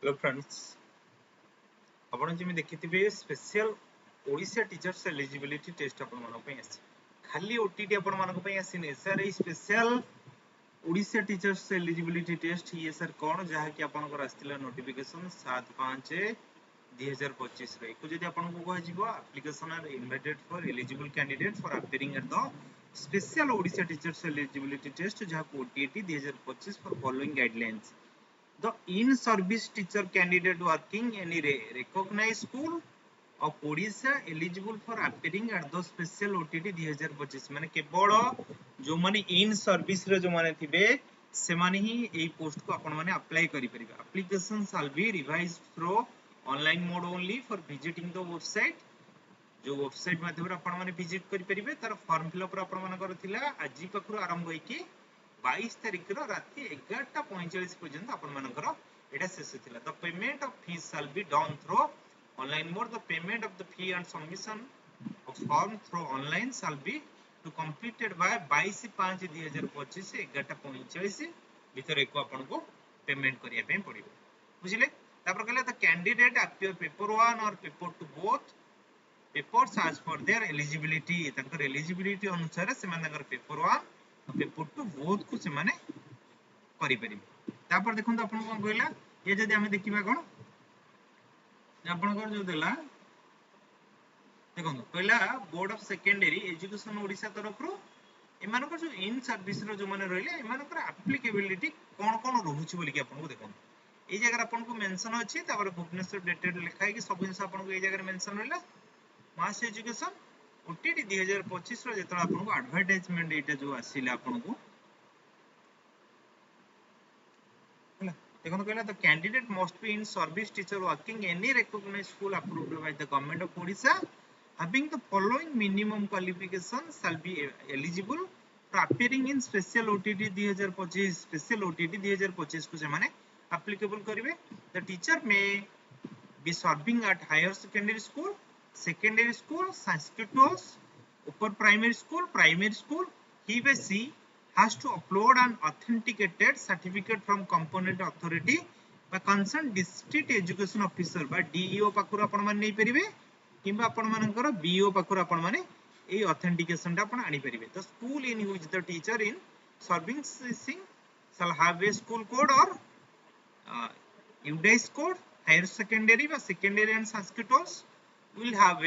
hello friends, आपण जिमि देखिथिबे special Odisha teachers eligibility test आपण मानक पई आसी खाली ओटीटी आपण मानक पई आसीने सर ए special Odisha teachers eligibility test ये सर कोन जहा कि आपण को आस्तिला नोटिफिकेशन 7/5/2025 रे को जदि आपण को कह जिवो application are invited for eligible candidate for appearing at the special Odisha teachers eligibility test जहा को OTT 2025 for following guidelines the in-service teacher candidate working any recognized school of Odisha eligible for appearing at the special OTT 2025 माने केवल जो माने in service रे जो माने थिबे से माने ही एई पोस्ट को आपण माने अप्लाई करि परिबे application shall be revised through online mode only for visiting the website जो वेबसाइट माध्यम आपण माने विजिट करि परिबे तार फॉर्म फिलअप रो आपण मानकर थिला आजि पखरु आरंभ होई कि 22 तारिख रो राती 11:45 पर्यंत आपण मानकर एटा शेष थिला the payment of fees shall be done through online mode the payment of the fee and submission of form through online shall be to completed by 22/5/2025 11:45 भीतर एको आपण को पेमेंट करिया पे पड़िबो बुझिले तापर कहले द कैंडिडेट अपीयर पेपर 1 और paper 2 both papers as per their eligibility तंकर eligibility अनुसार से मानकर पेपर 1 पेपर 2 बोथ को से माने करि परिबे तापर देखन तो अपन कोन कहला ये जदी हमें देखिबा कोन अपन को जो देला देखन कहला board of secondary education Odisha तरफ रो एमानकर जो इन सर्विस रो जो माने रहले एमानकर एप्लीकेबिलिटी कोन कोन रहउछि बोली कि अपन को देखन ए जगह अपन को मेंशन अछि तापर भुवनेश्वर डेटेड लिखा है कि सब जिंस अपन को ए जगह मेंशन रहला मास एजुकेशन ओटीटी 2025 रो जेतरा अपन को एडवर्टाइजमेंट एटा जो आसीला अपन को देखो कहला the candidate must be in service teacher working any recognised school approved by the government of Odisha having the following minimum qualification shall be eligible for appearing in special OTT 2025 special OTT 2025 को से माने applicable करिवे the teacher may be serving at higher secondary school Sanskrit course upper primary school he or she has to upload an authenticated certificate from component authority by concerned district education officer by DEO पाखुर आपण माने नै परिबे किंबा आपण मानकर BO पाखुर आपण माने ए authentication ता आपण आनी परिबे the school in which the teacher in serving shall have a school code or UDIS code higher secondary বা secondary and Sanskrit course will have a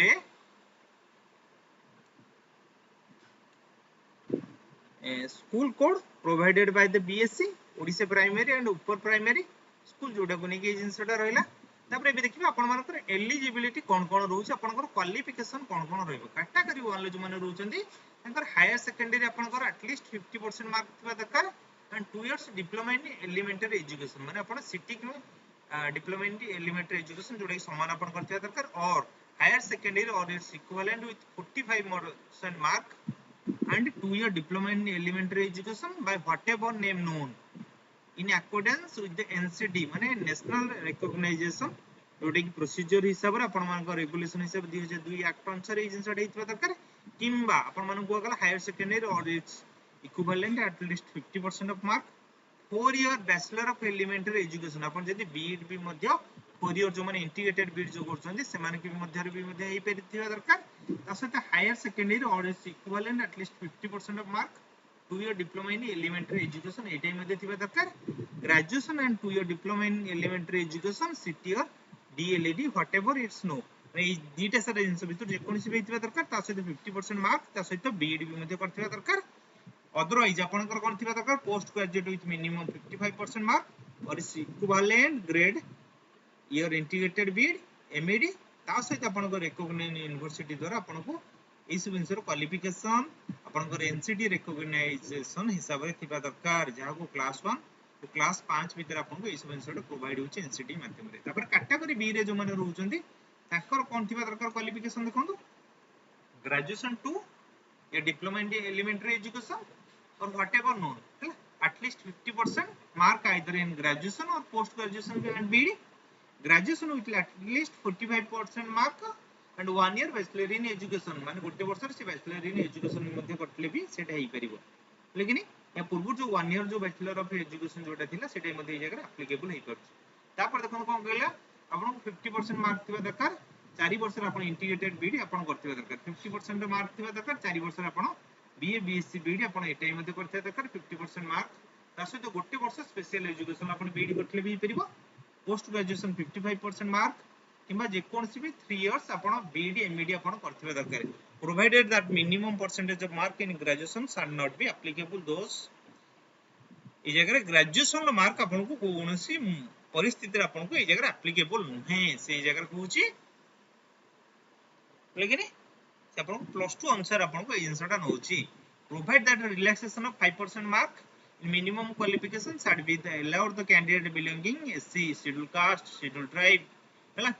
school code provided by the BSc Odisha primary and upper primary school जोटा को नेकी जिंसटा रहला तापर एबे देखिबा आपण मानकर एलिजिबिलिटी कोन कोन रहउछ आपनकर क्वालिफिकेशन कोन कोन रहइबो कैटेगरी 1 ले जो माने रहउचंदी तंकर हायर सेकेंडरी आपनकर एटलीस्ट 50% मार्क थिबा दरकार and 2 years diploma in elementary education माने आपण सिटिक में डिप्लोमा इन एलिमेंटरी एजुकेशन जोडे समान आपण करथिबा दरकार और हायर सेकेंडरी और its equivalent with 45% mark and 2-year diploma in elementary education by whatever name known in accordance with the NCD माने नेशनल रिकॉग्नाइजेशन जोटे की प्रोसीजर हिसाब रे आपण मान रेगुलेशन हिसाब 2002 एक्ट अनुसार ए जिंसटा हेतबा दरकार किंबा आपण मान को गला हायर सेकेंडरी और its equivalent at least 50% of mark 4 year bachelor of elementary education आपण जदी बीएड भी मध्य 4 ईयर जो माने इंटीग्रेटेड बीएड जो करछन से माने के मध्य रे भी मध्य हेई परिथिबा दरकार तासते हायर सेकेंडरी और its equivalent at least 50% of mark 2 year diploma in elementary education एटाई मध्ये थिबा दरकार graduation and 2 year diploma in elementary education city or DLED whatever it's no ए दीटा सारा जिंस भितर जे कोनसी भी थिबा दरकार ता सहित 50% मार्क ता सहित बीएड भी मध्ये करथिबा दरकार अदरवाइज आपनकर कोन थिबा दरकार post graduate with minimum 55% mark और equivalent grade year integrated BEd MEd ता सहित आपनकर रिकॉग्नाइज्ड यूनिवर्सिटी द्वारा आपनको ए सब जिंसर क्वालिफिकेशन आपनकर एनसीडी रिकॉग्नाइजेशन हिसाब रे थिबा दरकार जहा को क्लास 1 तो क्लास 5 भीतर आपनको ए सब जिंसर प्रोवाइड होची एनसीडी माध्यम रे तापर कैटेगरी बी रे जो माने रहउचंदी ताकर कोन थिबा दरकार क्वालिफिकेशन देखंतु ग्रेजुएशन 2 या डिप्लोमा इन एलिमेंटरी एजुकेशन और whatever known at least 50% mark either in graduation or post graduation and BD graduation with at least 45% mark and 1 year bachelor in education माने गोटे वर्ष से बैचलर इन एजुकेशन मध्ये करतले भी सेटा हेई परिबो लेकिन या पूर्व जो 1 year जो बैचलर ऑफ एजुकेशन जोटा थिला सेटा मध्ये ए जगह एप्लीकेबल हेई परछ तापर देखो कोन कहला आपन 50% मार्क थिबा दरकार 4 वर्ष रे आपन इंटीग्रेटेड बीडी आपन करथिबा दरकार 50% रे मार्क थिबा दरकार 4 वर्ष रे आपन बीए बीएससी बीडी आपन एटाई मध्ये करथिबा दरकार 50% मार्क ता सहित गोटे वर्ष स्पेशल एजुकेशन आपन बीडी करथिले भी परिबो पोस्ट ग्रेजुएशन 55% मार्क किंबा जे कोनसी भी 3 इयर्स आपन बीडी एमडी आपन करथिबा दरकार provided that minimum percentage of mark in graduation shall not be applicable those ए जगह ग्रेजुएशन मार्क आपन को कोनसी परिस्थिति रे आपन को ए जगह एप्लीकेबल नहे से जगह कहूची लेकिन से आपन को +2 अनुसार आपन को ए जिंसटा नहोची provide that relaxation of 5% mark in minimum qualification should be allowed the candidate belonging SC scheduled caste scheduled tribe हला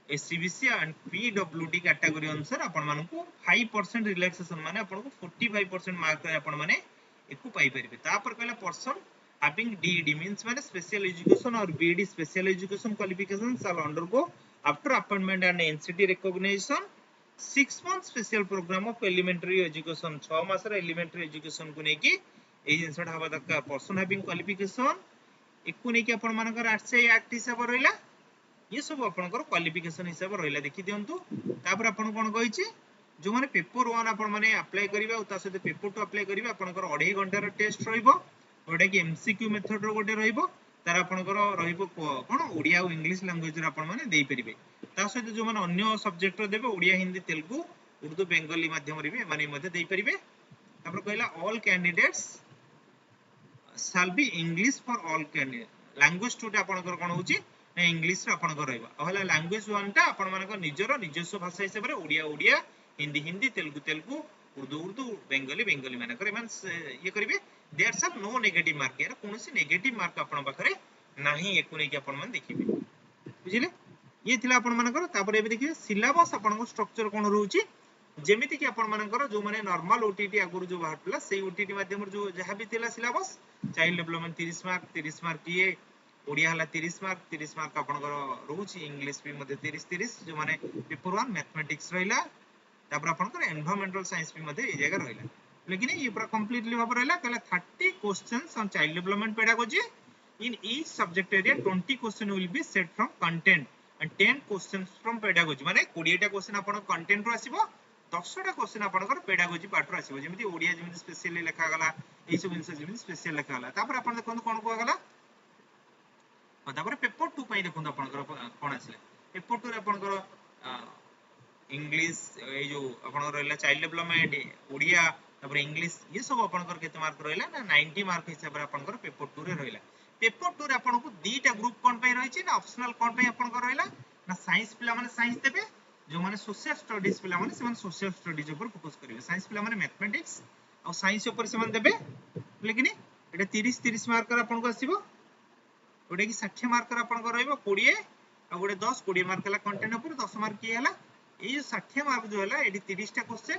SCBC and PWD कैटेगरी अनुसार आपण मानन को 5% रिलैक्सेशन माने आपण को 45% मार्क रे आपण माने एकु पाई परिबे तापर कहला पर्सन having DED means माने स्पेशल एजुकेशन और BED special education qualification shall undergo after appointment and NCT recognition 6 month special program of elementary education 6 मास रे elementary education को नेकी ए जिंसटा हवा दरकार पर्सन हैविंग क्वालिफिकेशन एकु नेकी आपण मानकर आरसीआई एक्ट हिसाब रहला ये सब आपनकर क्वालिफिकेशन हिसाब रहला देखि दियंतु तापर आपण कोन कहिछि जो माने पेपर 1 आपण माने अप्लाई करिवे ता सहित पेपर 2 अप्लाई करिवे आपनकर 2.5 घंटा रो टेस्ट रहइबो ओडा कि एमसीक्यू मेथड रो गोटे रहइबो तार आपनकर रहइबो कोन ओडिया और इंग्लिश लैंग्वेज रे आपण माने देई परिबे ता सहित जो माने अन्य सब्जेक्ट रो देबे ओडिया हिंदी तेलुगु उर्दू बंगाली माध्यम रे भी माने मध्ये देई परिबे तापर कहला all candidates shall be English for all candidate language 2 टा आपनकर कोन होची ना इंग्लिश रे आपनकर रहइबा होला लैंग्वेज 1 टा आपन मानकर निजरो निजस्व भाषा हिसाब रे ओडिया ओडिया हिंदी हिंदी तेलुगु तेलुगु उर्दू उर्दू बंगाली बंगाली मानकर एमन ये करिवे there are no negative mark यार कोनोसी नेगेटिव मार्क आपन पाखरे नाही एको नै कि आपन मान देखिबे बुझिले ये थिला आपन मानकर तापर एबे देखिबे सिलेबस आपन को स्ट्रक्चर कोन रहउची जेमिति कि आपण मानकर जो माने नॉर्मल ओटीटी आगुर जो बाहरला सेही ओटीटी माध्यम जो जहा भी थिला सिलेबस चाइल्ड डेवलपमेंट 30 मार्क ये ओडिया हला 30 मार्क आपनकर रहउची इंग्लिश भी मध्ये 30 जो माने पेपर 1 मैथमेटिक्स रहिला तापर आपनकर एनवायरमेंटल साइंस भी मध्ये ए जगह रहिला लेकिन ये पूरा कंप्लीटली भाब रहिला कहला 30 questions on child development pedagogy in each subject area 20 question will be set from content and 10 questions from pedagogy माने 20 टा क्वेश्चन आपन कंटेंट रो आसीबो 10 टा क्वेश्चन आपनकर पेडागोजी पार्ट रो आसीबो जेमिति ओडिया जेमिति स्पेशली लिखा गला ए सब जिंस जेमिति स्पेशल लिखा गला तापर आपन देखन कोन को गला तापर पेपर 2 पई देखन आपनकर कोन आसीले पेपर 2 रे आपनकर इंग्लिश ए जो आपनकर रहला चाइल्ड डेवलपमेंट ओडिया तापर इंग्लिश ये सब आपनकर केते मार्क रहला ना 90 मार्क हिसाब रे आपनकर पेपर 2 रे रहला पेपर 2 रे आपनको दीटा ग्रुप कोन पई रहिछि ना ऑप्शनल कोन पई आपनकर रहला ना साइंस पिला माने साइंस देबे जो माने सोशल स्टडीज पिला माने से माने सोशल स्टडीज ऊपर फोकस करिवे साइंस पिला माने मैथमेटिक्स और साइंस ऊपर से माने देबे लेकिन एटा 30 मार्क कर आपन को आसीबो ओडे की 60 मार्क कर आपन को रहइबो 20 आ गोटे 10 20 मार्क हला कंटेंट ऊपर 10 मार्क की हला ए जो 60 मार्क जो हला एडी 30 टा क्वेश्चन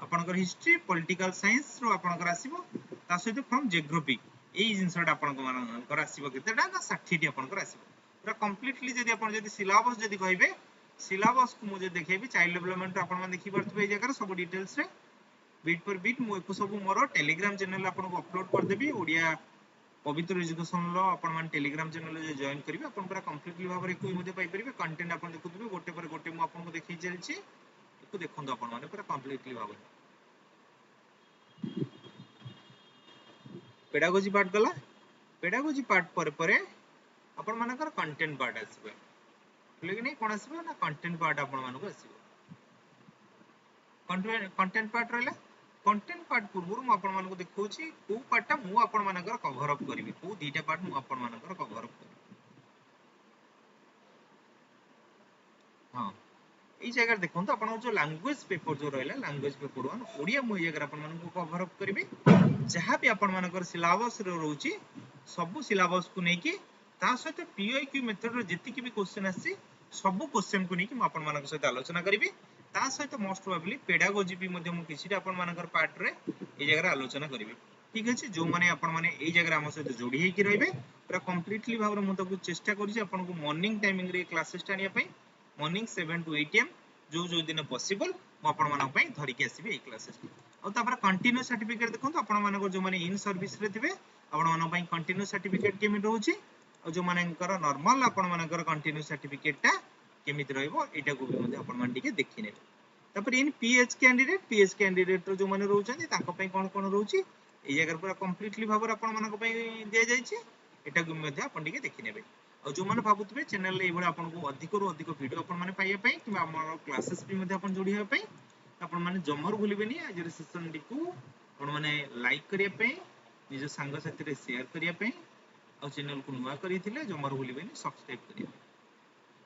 आपन को हिस्ट्री पॉलिटिकल साइंस रो आपन को आसीबो ता सहित फ्रॉम जियोग्राफी ए जिंसटा आपन को मान कर आसीबो केतेटा ना 60 टी आपन को आसीबो पूरा कंप्लीटली जदी आपन जदी सिलेबस जदी कहबे सिलेबस को मुझे देखेबी चाइल्ड डेवलपमेंट आपन मान देखि परथबे ए जगह सब डिटेल्स रे बीट पर बीट मु एको सब मोर टेलीग्राम चैनल आपन को अपलोड कर देबी ओडिया पवित्र एजुकेशन लो आपन मान टेलीग्राम चैनल जे जॉइन करिवे आपन पूरा कंप्लीटली भाबरे कोइ मध्ये पाई परिबे कंटेंट आपन देखुतबे गोटे पर गोटे मु आपन को देखि चलछि एको देखंदो आपन माने पूरा कंप्लीटली भाबरे पेडागोजी पार्ट गला पेडागोजी पार्ट पर आपन मानकर कंटेंट पार्ट आसीबे लेकिन नहीं कोन आसीबो ना कंटेंट पार्ट आपन मानको आसीबो कंटेंट पार्ट रहला कंटेंट पार्ट पूर्व मु आपन मानको देखौछि को पार्टटा मु आपन मानकर कवर अप करबी को दीटा पार्ट मु आपन मानकर कवर अप करबी हां ई जगह देखो तो आपन जो लैंग्वेज पेपर जो रहला लैंग्वेज पेपर 1 ओडिया मु जगह आपन मानको कवर अप करबी जहां भी आपन मानकर सिलेबस रो रहउछि सब सिलेबस को नेकी ता सहित पीओक्यू मेथड रो जति की भी क्वेश्चन आसी सब क्वेश्चन को नेकी मु आपन मानक सहित आलोचना करबी ता सहित मोस्ट प्रोबेबली पेडागोजी भी मध्ये मु किछिटा आपन मानकर पार्ट रे ए जगह आलोचना करबी ठीक अछि जो माने आपन माने ए जगह हम सहित जोडी हे कि रहबे पूरा कंप्लीटली भाबरे मु तको चेष्टा करिछि आपन को मॉर्निंग टाइमिंग रे क्लासेस टानिया पई मॉर्निंग 7 to 8 am जो दिन पॉसिबल मु आपन मानक पई धरि के आसीबे ए क्लासेस और तापर कंटीन्यू सर्टिफिकेट देखो आपन मानक जो माने इन सर्विस रे थिबे आपन मानक पई कंटीन्यू सर्टिफिकेट केमि रहउछि और जो मानकर नॉर्मल आपण मानकर कंटिन्यू सर्टिफिकेटटा केमिति रहइबो एटा को भी मध्ये आपण मान टिके देखि नेबे तापर इन पीएच कैंडिडेट रो जो माने रहउछन ताको पई कोन रहउची ए जगह पूरा कंप्लीटली भाबर आपण मानक पई दिया जायछि एटा को मध्ये आपण टिके देखि नेबे और जो माने भाबुतबे चैनल ए बडा आपण को अधिक रो अधिक वीडियो आपण माने पाइया पई कि हमर क्लासेस भी मध्ये आपण जोड़िया पई आपण माने जमर भूलिबेनी आज सेशन टिकू आपण माने लाइक करिया पई निज संग साथी रे शेयर करिया पई और चैनल को नुआ करी थिले जमर भूलिबेनी सब्सक्राइब करिया